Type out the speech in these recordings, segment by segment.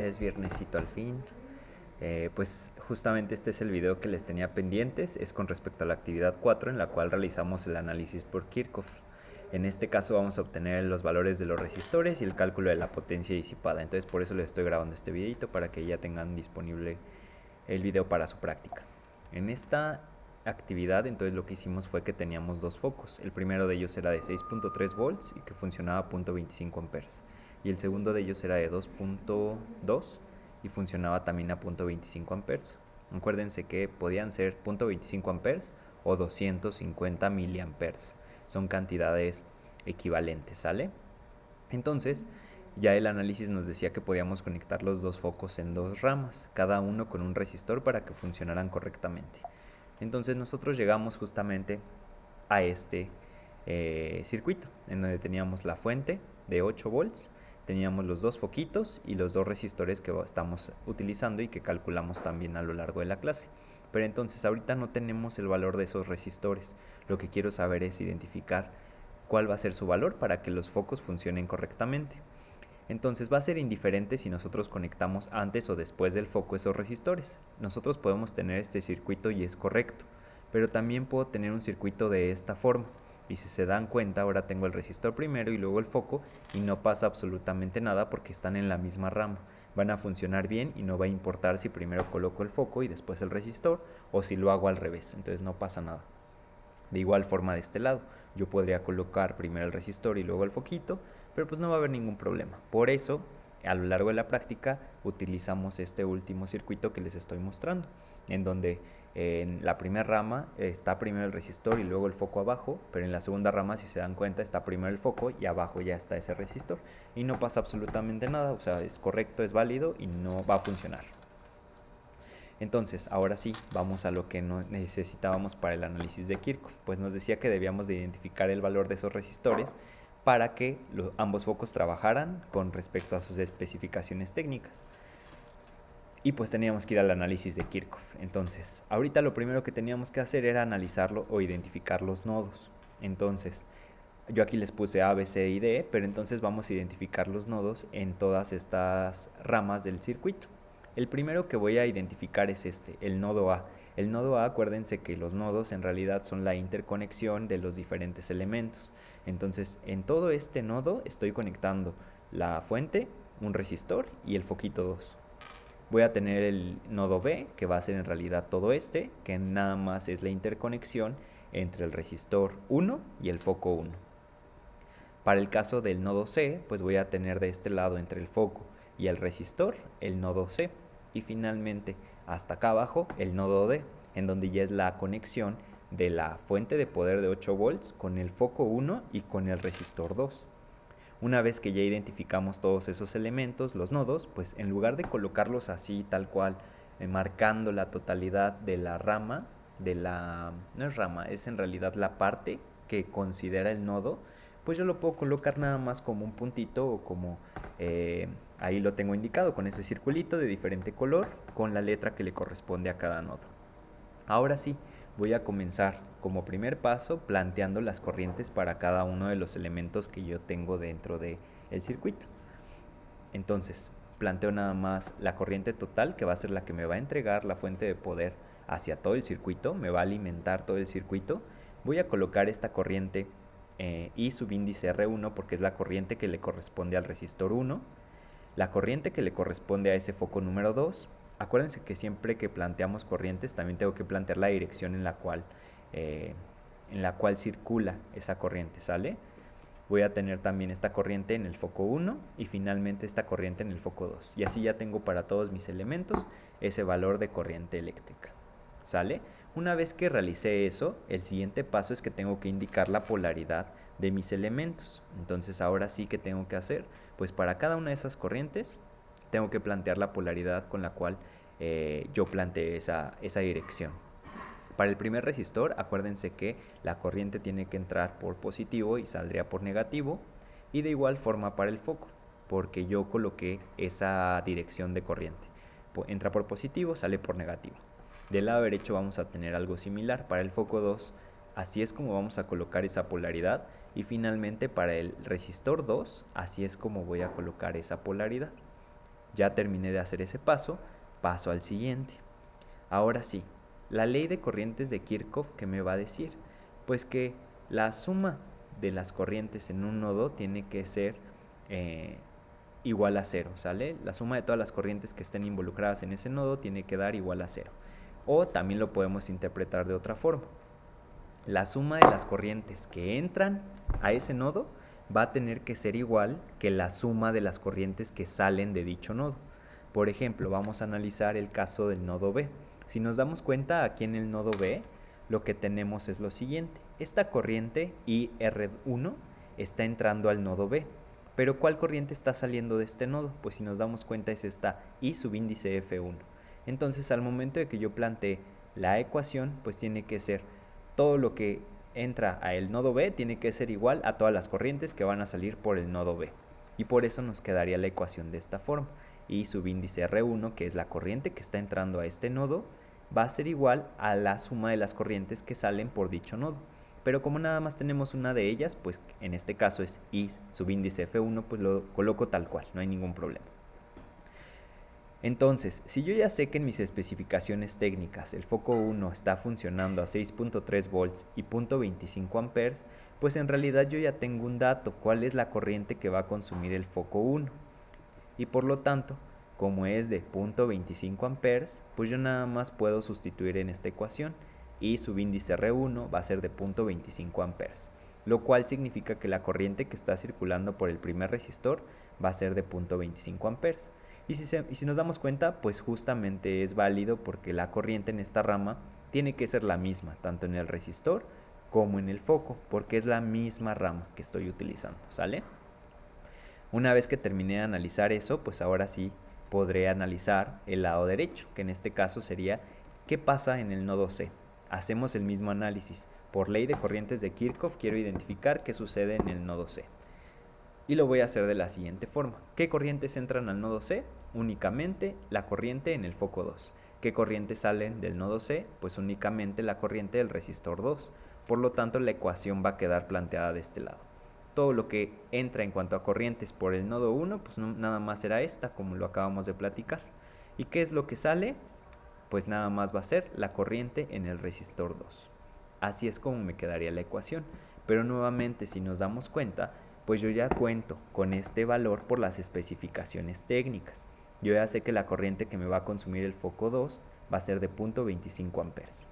Es viernesito al fin. Pues justamente este es el video que les tenía pendientes. Es con respecto a la actividad 4 en la cual realizamos el análisis por Kirchhoff. En este caso vamos a obtener los valores de los resistores y el cálculo de la potencia disipada. Entonces por eso les estoy grabando este videito para que ya tengan disponible el video para su práctica. En esta actividad entonces lo que hicimos fue que teníamos dos focos. El primero de ellos era de 6.3 volts y que funcionaba a 0.25 amperes. Y el segundo de ellos era de 2.2 y funcionaba también a 0.25 amperes. Acuérdense que podían ser 0.25 amperes o 250 miliamperes. Son cantidades equivalentes, ¿sale? Entonces, ya el análisis nos decía que podíamos conectar los dos focos en dos ramas, cada uno con un resistor para que funcionaran correctamente. Entonces nosotros llegamos justamente a este circuito, en donde teníamos la fuente de 8 volts, teníamos los dos foquitos y los dos resistores que estamos utilizando y que calculamos también a lo largo de la clase. Pero entonces ahorita no tenemos el valor de esos resistores. Lo que quiero saber es identificar cuál va a ser su valor para que los focos funcionen correctamente. Entonces va a ser indiferente si nosotros conectamos antes o después del foco esos resistores. Nosotros podemos tener este circuito y es correcto, pero también puedo tener un circuito de esta forma. Y si se dan cuenta, ahora tengo el resistor primero y luego el foco y no pasa absolutamente nada porque están en la misma rama. Van a funcionar bien y no va a importar si primero coloco el foco y después el resistor o si lo hago al revés, entonces no pasa nada. De igual forma de este lado, yo podría colocar primero el resistor y luego el foquito, pero pues no va a haber ningún problema. Por eso, a lo largo de la práctica, utilizamos este último circuito que les estoy mostrando, en donde en la primera rama está primero el resistor y luego el foco abajo, pero en la segunda rama, si se dan cuenta, está primero el foco y abajo ya está ese resistor. Y no pasa absolutamente nada, o sea, es correcto, es válido y no va a funcionar. Entonces, ahora sí, vamos a lo que necesitábamos para el análisis de Kirchhoff. Pues nos decía que debíamos de identificar el valor de esos resistores para que ambos focos trabajaran con respecto a sus especificaciones técnicas. Y pues teníamos que ir al análisis de Kirchhoff. Entonces, ahorita lo primero que teníamos que hacer era analizarlo o identificar los nodos. Entonces, yo aquí les puse A, B, C y D, pero entonces vamos a identificar los nodos en todas estas ramas del circuito. El primero que voy a identificar es este, el nodo A. El nodo A, acuérdense que los nodos en realidad son la interconexión de los diferentes elementos. Entonces, en todo este nodo estoy conectando la fuente, un resistor y el foquito 2. Voy a tener el nodo B, que va a ser en realidad todo este, que nada más es la interconexión entre el resistor 1 y el foco 1. Para el caso del nodo C, pues voy a tener de este lado entre el foco y el resistor el nodo C. Y finalmente, hasta acá abajo, el nodo D, en donde ya es la conexión de la fuente de poder de 8 volts con el foco 1 y con el resistor 2. Una vez que ya identificamos todos esos elementos, los nodos, pues en lugar de colocarlos así tal cual, marcando la totalidad de la rama, no es rama, es en realidad la parte que considera el nodo, pues yo lo puedo colocar nada más como un puntito o como ahí lo tengo indicado con ese circulito de diferente color con la letra que le corresponde a cada nodo. Ahora sí, voy a comenzar como primer paso planteando las corrientes para cada uno de los elementos que yo tengo dentro del circuito. Entonces, planteo nada más la corriente total, que va a ser la que me va a entregar la fuente de poder hacia todo el circuito, me va a alimentar todo el circuito. Voy a colocar esta corriente y subíndice R1 porque es la corriente que le corresponde al resistor 1, la corriente que le corresponde a ese foco número 2. Acuérdense que siempre que planteamos corrientes también tengo que plantear la dirección en la cual circula esa corriente, ¿sale? Voy a tener también esta corriente en el foco 1 y finalmente esta corriente en el foco 2. Y así ya tengo para todos mis elementos ese valor de corriente eléctrica, ¿sale? Una vez que realicé eso, el siguiente paso es que tengo que indicar la polaridad de mis elementos. Entonces ahora sí que tengo que hacer, pues para cada una de esas corrientes tengo que plantear la polaridad con la cual yo planteé esa dirección. Para el primer resistor, acuérdense que la corriente tiene que entrar por positivo y saldría por negativo. Y de igual forma para el foco, porque yo coloqué esa dirección de corriente. Entra por positivo, sale por negativo. Del lado derecho vamos a tener algo similar para el foco 2. Así es como vamos a colocar esa polaridad. Y finalmente para el resistor 2, así es como voy a colocar esa polaridad. Ya terminé de hacer ese paso, paso al siguiente. Ahora sí, la ley de corrientes de Kirchhoff, ¿qué me va a decir? Pues que la suma de las corrientes en un nodo tiene que ser igual a 0, ¿sale? La suma de todas las corrientes que estén involucradas en ese nodo tiene que dar igual a 0. O también lo podemos interpretar de otra forma. La suma de las corrientes que entran a ese nodo va a tener que ser igual que la suma de las corrientes que salen de dicho nodo. Por ejemplo, vamos a analizar el caso del nodo B. Si nos damos cuenta, aquí en el nodo B, lo que tenemos es lo siguiente. Esta corriente IR1 está entrando al nodo B. Pero ¿cuál corriente está saliendo de este nodo? Pues si nos damos cuenta es esta I subíndice F1. Entonces, al momento de que yo plantee la ecuación, pues tiene que ser todo lo que entra a el nodo B tiene que ser igual a todas las corrientes que van a salir por el nodo B. Y por eso nos quedaría la ecuación de esta forma. Y subíndice R1, que es la corriente que está entrando a este nodo, va a ser igual a la suma de las corrientes que salen por dicho nodo. Pero como nada más tenemos una de ellas, pues en este caso es I subíndice F1, pues lo coloco tal cual, no hay ningún problema. Entonces, si yo ya sé que en mis especificaciones técnicas el foco 1 está funcionando a 6.3 volts y 0.25 amperes, pues en realidad yo ya tengo un dato, cuál es la corriente que va a consumir el foco 1. Y por lo tanto, como es de 0.25 amperes, pues yo nada más puedo sustituir en esta ecuación y subíndice R1 va a ser de 0.25 amperes, lo cual significa que la corriente que está circulando por el primer resistor va a ser de 0.25 amperes. Y si nos damos cuenta, pues justamente es válido porque la corriente en esta rama tiene que ser la misma, tanto en el resistor como en el foco, porque es la misma rama que estoy utilizando, ¿sale? Una vez que terminé de analizar eso, pues ahora sí podré analizar el lado derecho, que en este caso sería ¿qué pasa en el nodo C? Hacemos el mismo análisis. Por ley de corrientes de Kirchhoff quiero identificar qué sucede en el nodo C. Y lo voy a hacer de la siguiente forma. ¿Qué corrientes entran al nodo C? Únicamente la corriente en el foco 2. ¿Qué corrientes salen del nodo C? Pues únicamente la corriente del resistor 2. Por lo tanto, la ecuación va a quedar planteada de este lado. Todo lo que entra en cuanto a corrientes por el nodo 1, pues nada más será esta, como lo acabamos de platicar. ¿Y qué es lo que sale? Pues nada más va a ser la corriente en el resistor 2. Así es como me quedaría la ecuación. Pero nuevamente, si nos damos cuenta, pues yo ya cuento con este valor por las especificaciones técnicas. Yo ya sé que la corriente que me va a consumir el foco 2 va a ser de 0.25 amperes.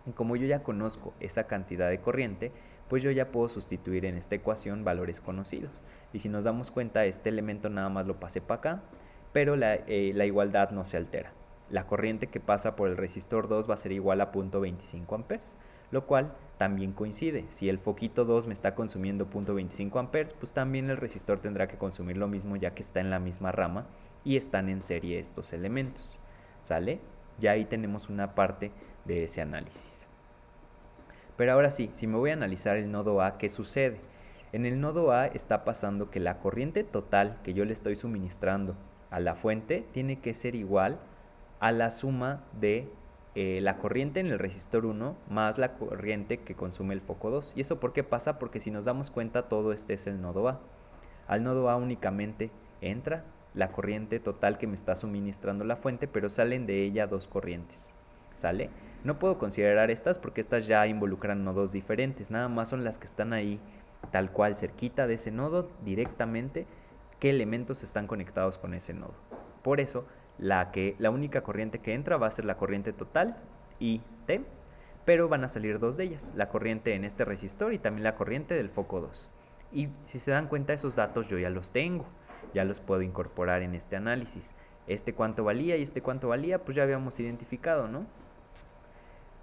Y como yo ya conozco esa cantidad de corriente, pues yo ya puedo sustituir en esta ecuación valores conocidos. Y si nos damos cuenta, este elemento nada más lo pasé para acá, pero la igualdad no se altera. La corriente que pasa por el resistor 2 va a ser igual a 0.25 amperes, lo cual también coincide. Si el foquito 2 me está consumiendo 0.25 amperes, pues también el resistor tendrá que consumir lo mismo, ya que está en la misma rama y están en serie estos elementos. ¿Sale? Ya ahí tenemos una parte de ese análisis. Pero ahora sí, si me voy a analizar el nodo A, ¿qué sucede? En el nodo A está pasando que la corriente total que yo le estoy suministrando a la fuente tiene que ser igual a la suma de la corriente en el resistor 1 más la corriente que consume el foco 2. ¿Y eso por qué pasa? Porque si nos damos cuenta, todo este es el nodo A. Al nodo A únicamente entra la corriente total que me está suministrando la fuente, pero salen de ella dos corrientes. ¿Sale? No puedo considerar estas porque estas ya involucran nodos diferentes, nada más son las que están ahí tal cual cerquita de ese nodo directamente, qué elementos están conectados con ese nodo. Por eso, la única corriente que entra va a ser la corriente total, IT, pero van a salir dos de ellas, la corriente en este resistor y también la corriente del foco 2. Y si se dan cuenta, esos datos yo ya los tengo, ya los puedo incorporar en este análisis. Este cuánto valía y este cuánto valía, pues ya habíamos identificado, ¿no?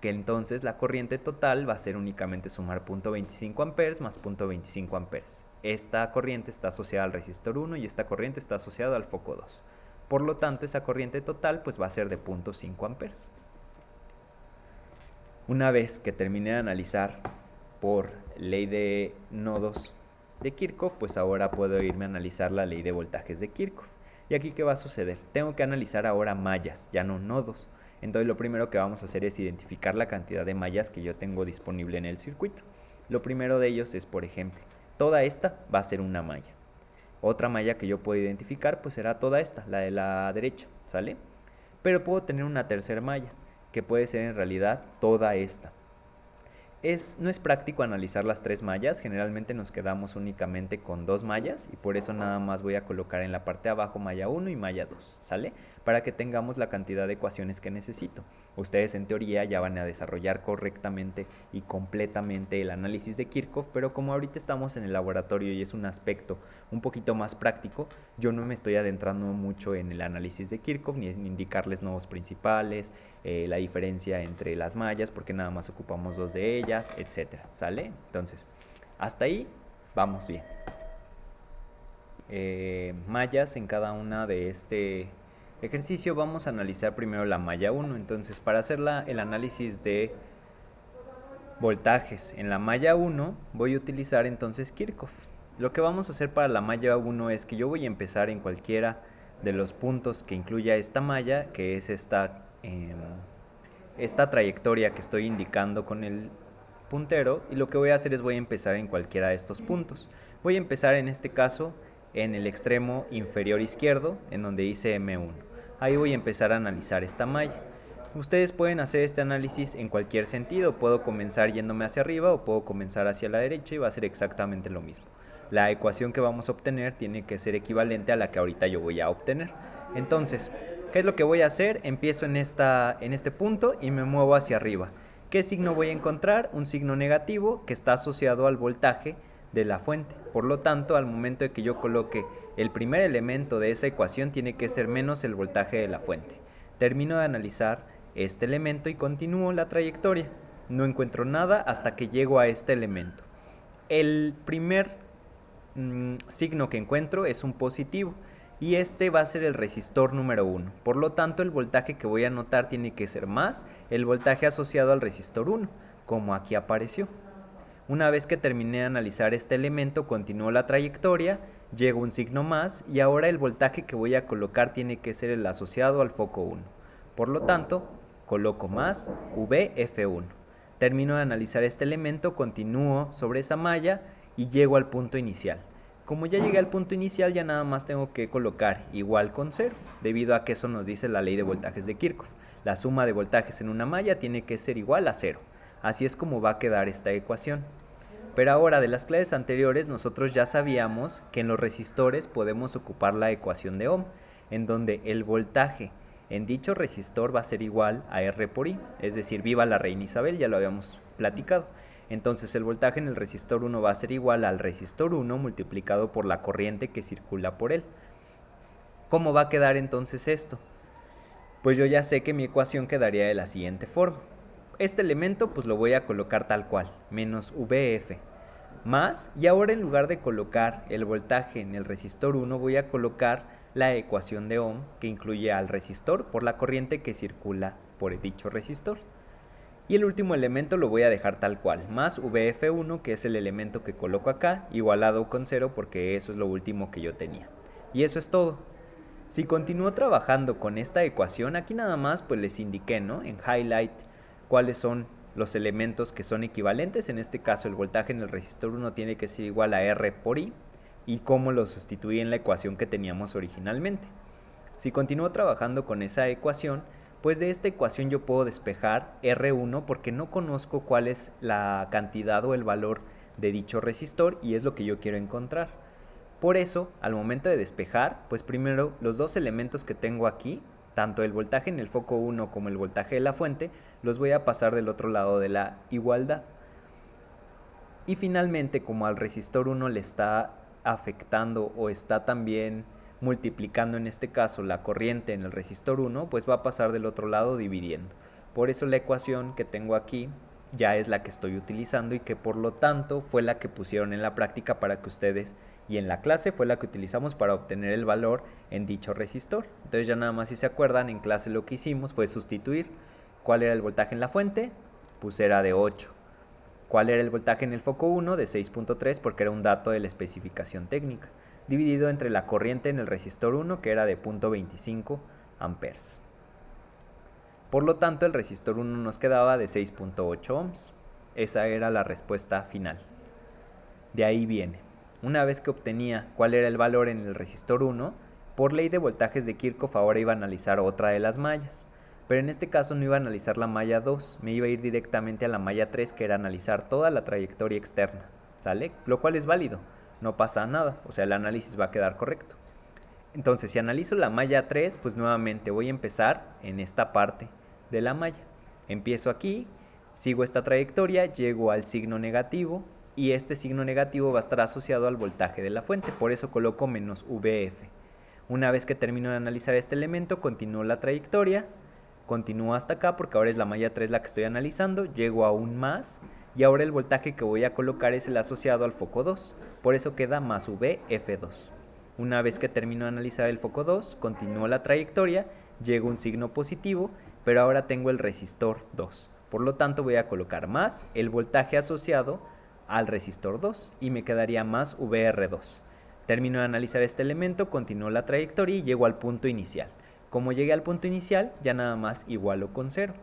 Que entonces la corriente total va a ser únicamente sumar 0.25 amperes más 0.25 amperes. Esta corriente está asociada al resistor 1 y esta corriente está asociada al foco 2. Por lo tanto, esa corriente total pues va a ser de 0.5 amperes. Una vez que termine de analizar por ley de nodos de Kirchhoff, pues ahora puedo irme a analizar la ley de voltajes de Kirchhoff. ¿Y aquí qué va a suceder? Tengo que analizar ahora mallas, ya no nodos. Entonces lo primero que vamos a hacer es identificar la cantidad de mallas que yo tengo disponible en el circuito. Lo primero de ellos es, por ejemplo, toda esta va a ser una malla. Otra malla que yo puedo identificar pues será toda esta, la de la derecha, ¿sale? Pero puedo tener una tercera malla, que puede ser en realidad toda esta. No es práctico analizar las 3 mallas, generalmente nos quedamos únicamente con 2 mallas y por eso nada más voy a colocar en la parte de abajo malla 1 y malla 2, ¿sale? Para que tengamos la cantidad de ecuaciones que necesito. Ustedes en teoría ya van a desarrollar correctamente y completamente el análisis de Kirchhoff, pero como ahorita estamos en el laboratorio y es un aspecto un poquito más práctico, yo no me estoy adentrando mucho en el análisis de Kirchhoff ni en indicarles nodos principales, la diferencia entre las mallas, porque nada más ocupamos 2 de ellas, etcétera, ¿sale? Entonces, hasta ahí vamos bien. Mallas en cada una de este ejercicio. Vamos a analizar primero la malla 1. Entonces, para hacer el análisis de voltajes en la malla 1, voy a utilizar entonces Kirchhoff. Lo que vamos a hacer para la malla 1 es que yo voy a empezar en cualquiera de los puntos que incluya esta malla, que es esta trayectoria que estoy indicando con el puntero, y lo que voy a hacer es voy a empezar en cualquiera de estos puntos. Voy a empezar en este caso en el extremo inferior izquierdo, en donde dice M1. Ahí voy a empezar a analizar esta malla. Ustedes pueden hacer este análisis en cualquier sentido. Puedo comenzar yéndome hacia arriba o puedo comenzar hacia la derecha y va a ser exactamente lo mismo. La ecuación que vamos a obtener tiene que ser equivalente a la que ahorita yo voy a obtener. Entonces, ¿qué es lo que voy a hacer? Empiezo en este punto y me muevo hacia arriba. ¿Qué signo voy a encontrar? Un signo negativo que está asociado al voltaje de la fuente. Por lo tanto, al momento de que yo coloque el primer elemento de esa ecuación, tiene que ser menos el voltaje de la fuente. Termino de analizar este elemento y continúo la trayectoria. No encuentro nada hasta que llego a este elemento. El primer signo que encuentro es un positivo y este va a ser el resistor número 1. Por lo tanto, el voltaje que voy a anotar tiene que ser más el voltaje asociado al resistor 1, como aquí apareció. Una vez que terminé de analizar este elemento, continúo la trayectoria, llego un signo más y ahora el voltaje que voy a colocar tiene que ser el asociado al foco 1. Por lo tanto, coloco más VF1. Termino de analizar este elemento, continúo sobre esa malla y llego al punto inicial. Como ya llegué al punto inicial, ya nada más tengo que colocar igual con 0, debido a que eso nos dice la ley de voltajes de Kirchhoff. La suma de voltajes en una malla tiene que ser igual a 0. Así es como va a quedar esta ecuación. Pero ahora, de las clases anteriores, nosotros ya sabíamos que en los resistores podemos ocupar la ecuación de Ohm, en donde el voltaje en dicho resistor va a ser igual a R por I, es decir, viva la reina Isabel, ya lo habíamos platicado. Entonces el voltaje en el resistor 1 va a ser igual al resistor 1 multiplicado por la corriente que circula por él. ¿Cómo va a quedar entonces esto? Pues yo ya sé que mi ecuación quedaría de la siguiente forma. Este elemento pues lo voy a colocar tal cual, menos VF, más, y ahora en lugar de colocar el voltaje en el resistor 1 voy a colocar la ecuación de Ohm que incluye al resistor por la corriente que circula por dicho resistor. Y el último elemento lo voy a dejar tal cual, más VF1, que es el elemento que coloco acá, igualado con 0 porque eso es lo último que yo tenía. Y eso es todo. Si continúo trabajando con esta ecuación, aquí nada más pues les indiqué, ¿no? En highlight cuáles son los elementos que son equivalentes. En este caso el voltaje en el resistor 1 tiene que ser igual a R por I y cómo lo sustituí en la ecuación que teníamos originalmente. Si continúo trabajando con esa ecuación, pues de esta ecuación yo puedo despejar R1 porque no conozco cuál es la cantidad o el valor de dicho resistor y es lo que yo quiero encontrar. Por eso, al momento de despejar, pues primero los dos elementos que tengo aquí, tanto el voltaje en el foco 1 como el voltaje de la fuente, los voy a pasar del otro lado de la igualdad. Y finalmente, como al resistor 1 le está afectando o está también multiplicando en este caso la corriente en el resistor 1, pues va a pasar del otro lado dividiendo. Por eso la ecuación que tengo aquí ya es la que estoy utilizando y que por lo tanto fue la que pusieron en la práctica para que ustedes, y en la clase fue la que utilizamos para obtener el valor en dicho resistor. Entonces ya nada más si se acuerdan, en clase lo que hicimos fue sustituir. ¿Cuál era el voltaje en la fuente? Pues era de 8. ¿Cuál era el voltaje en el foco 1? De 6.3 porque era un dato de la especificación técnica, dividido entre la corriente en el resistor 1 que era de 0.25 amperes. Por lo tanto, el resistor 1 nos quedaba de 6.8 ohms. Esa era la respuesta final. De ahí viene. Una vez que obtenía cuál era el valor en el resistor 1, por ley de voltajes de Kirchhoff ahora iba a analizar otra de las mallas. Pero en este caso no iba a analizar la malla 2, me iba a ir directamente a la malla 3, que era analizar toda la trayectoria externa, ¿sale? Lo cual es válido, no pasa nada, o sea, el análisis va a quedar correcto. Entonces, si analizo la malla 3, pues nuevamente voy a empezar en esta parte de la malla. Empiezo aquí, sigo esta trayectoria, llego al signo negativo, y este signo negativo va a estar asociado al voltaje de la fuente, por eso coloco menos VF. Una vez que termino de analizar este elemento, continúo la trayectoria, continúo hasta acá porque ahora es la malla 3 la que estoy analizando, llego aún más y ahora el voltaje que voy a colocar es el asociado al foco 2, por eso queda más VF2. Una vez que termino de analizar el foco 2, continúo la trayectoria, llego a un signo positivo, pero ahora tengo el resistor 2. Por lo tanto voy a colocar más el voltaje asociado al resistor 2 y me quedaría más VR2. Termino de analizar este elemento, continúo la trayectoria y llego al punto inicial. Como llegué al punto inicial, ya nada más igualo con 0.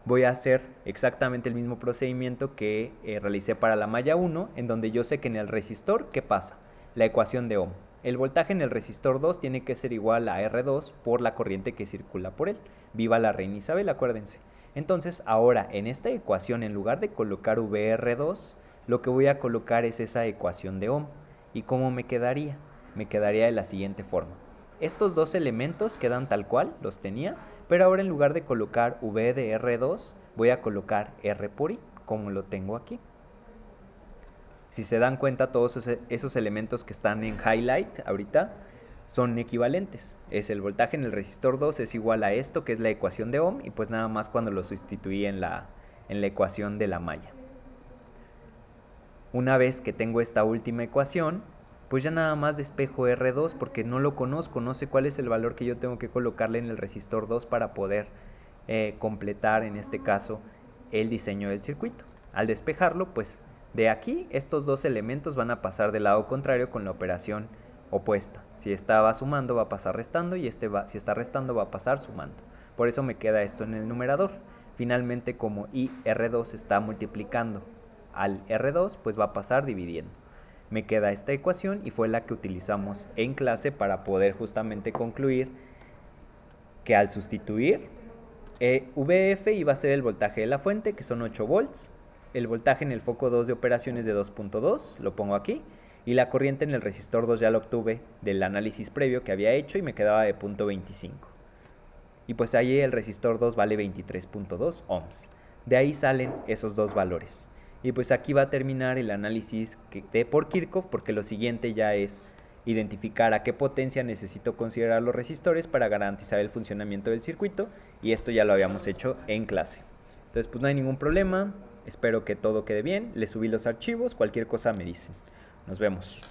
Voy a hacer exactamente el mismo procedimiento que realicé para la malla 1, en donde yo sé que en el resistor, ¿qué pasa? La ecuación de Ohm. El voltaje en el resistor 2 tiene que ser igual a R2 por la corriente que circula por él. Viva la reina Isabel, acuérdense. Entonces, ahora en esta ecuación, en lugar de colocar VR2, lo que voy a colocar es esa ecuación de Ohm. ¿Y cómo me quedaría? Me quedaría de la siguiente forma. Estos dos elementos quedan tal cual, los tenía, pero ahora en lugar de colocar V de R2, voy a colocar R por I, como lo tengo aquí. Si se dan cuenta, todos esos elementos que están en highlight ahorita son equivalentes. Es el voltaje en el resistor 2 es igual a esto, que es la ecuación de Ohm, y pues nada más cuando lo sustituí en la ecuación de la malla. Una vez que tengo esta última ecuación, pues ya nada más despejo R2 porque no lo conozco, no sé cuál es el valor que yo tengo que colocarle en el resistor 2 para poder completar en este caso el diseño del circuito. Al despejarlo, pues de aquí estos dos elementos van a pasar del lado contrario con la operación opuesta. Si estaba sumando va a pasar restando y si está restando va a pasar sumando. Por eso me queda esto en el numerador. Finalmente, como IR2 está multiplicando al R2, pues va a pasar dividiendo. Me queda esta ecuación y fue la que utilizamos en clase para poder justamente concluir que al sustituir VF iba a ser el voltaje de la fuente, que son 8 volts, el voltaje en el foco 2 de operaciones de 2.2, lo pongo aquí, y la corriente en el resistor 2 ya la obtuve del análisis previo que había hecho y me quedaba de 0.25. Y pues ahí el resistor 2 vale 23.2 ohms. De ahí salen esos dos valores. Y pues aquí va a terminar el análisis de por Kirchhoff, porque lo siguiente ya es identificar a qué potencia necesito considerar los resistores para garantizar el funcionamiento del circuito, y esto ya lo habíamos hecho en clase. Entonces pues no hay ningún problema, espero que todo quede bien, les subí los archivos, cualquier cosa me dicen. Nos vemos.